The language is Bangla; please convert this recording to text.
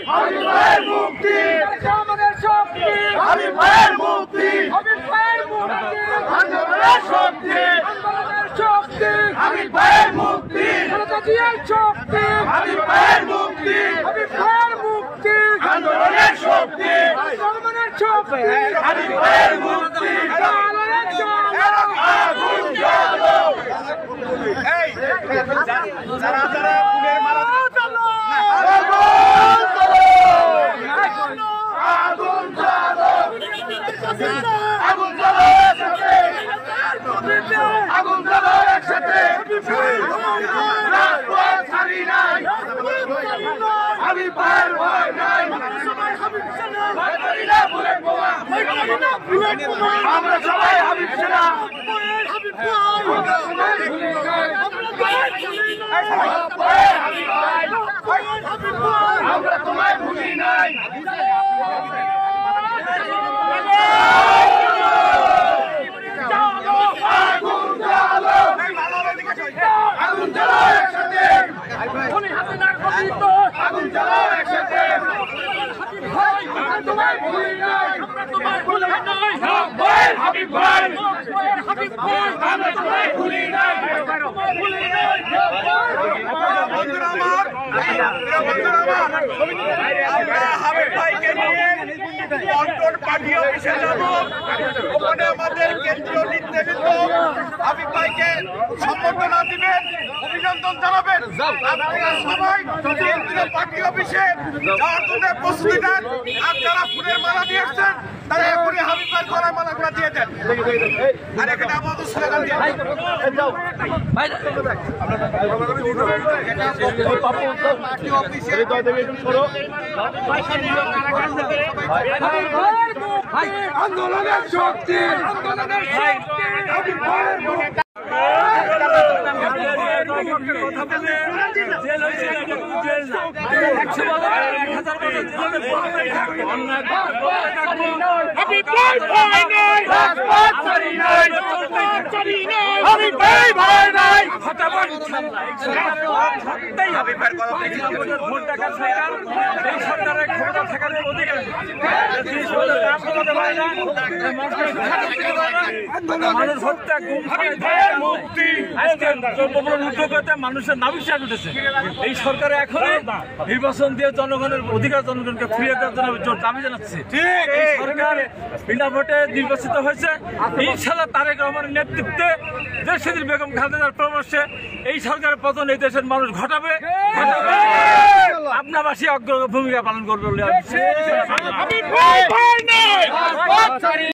হাবিব ভাইয়ের মুক্তি আমাদের শক্তি হাবিব ভাইয়ের মুক্তি হাবিব ভাইয়ের মুক্তি আন্দোলনের শক্তি আন্দোলনের শক্তি হাবিব ভাইয়ের মুক্তি খালেদাজিয়ার শক্তি হাবিব ভাইয়ের মুক্তি হাবিব ভাইয়ের মুক্তি আন্দোলনের শক্তি আন্দোলনের শক্তি হাবিব ভাইয়ের মুক্তি আগুন জ্বালো এই যারা যারা ফুলের মালা আগুন জ্বালো আগুন জ্বালো আগুন জ্বালো একসাথে রাজপথ ছাড়ি নাই হাবিব ভাইয়ের ভয় নাই ভয় করি না বুলেট বোমা আমরা সবাই হাবিব সেনা আমরা তোমায় ভুলি নাই আগুন জ্বালো আগুন জ্বালো একসাথে আগুন জ্বালো একসাথে তোমায় ভুলি নাই হাবিব ভাই আমরা তোমায় ভুলি নাই বন্ধুরা আমার আমরা হাবিব ভাইকে নিয়ে লন্ডন পার্টি অফিসে যাব। ওখানে আমাদের কেন্দ্রীয় নেতৃবৃন্দ হাবিব ভাইকে সম্বর্ধনা দিবেন, অভিনন্দন জানাবেন। আপনারা সবাই কেন্দ্রীয় পার্টি অফিসে যাওয়ার জন্য প্রস্তুতি নেন। আর যারা ফুলের মালা দিয়ে এসছেন তারা এখনই হাবিব ভাইয়ের গলায় মালাগুলো দিয়ে দেন। আর এখানে আমাদের স্লোগান দিয়ে পার্টি অফিসে আন্দোলনের শক্তি আন্দোলনের শক্তি হাবিব ভাইয়ের মুক্তি মানুষের নাবিশ্বাস উঠেছে। এই সরকার এখনই নির্বাচন দিয়ে জনগণের অধিকার জনগণকে ফিরিয়ে দেওয়ার জন্য দাবি জানাচ্ছে। এই সরকার বিনা ভোটে নির্বাচিত হয়েছে। ইনশাআল্লাহ তারেক রহমানের নেতৃত্বে দেশনেত্রী বেগম খালেদার পরামর্শে এই সরকারের পতন এই দেশের মানুষ ঘটাবে। আপনাবাসী অগ্রণী ভূমিকা পালন করবে বলে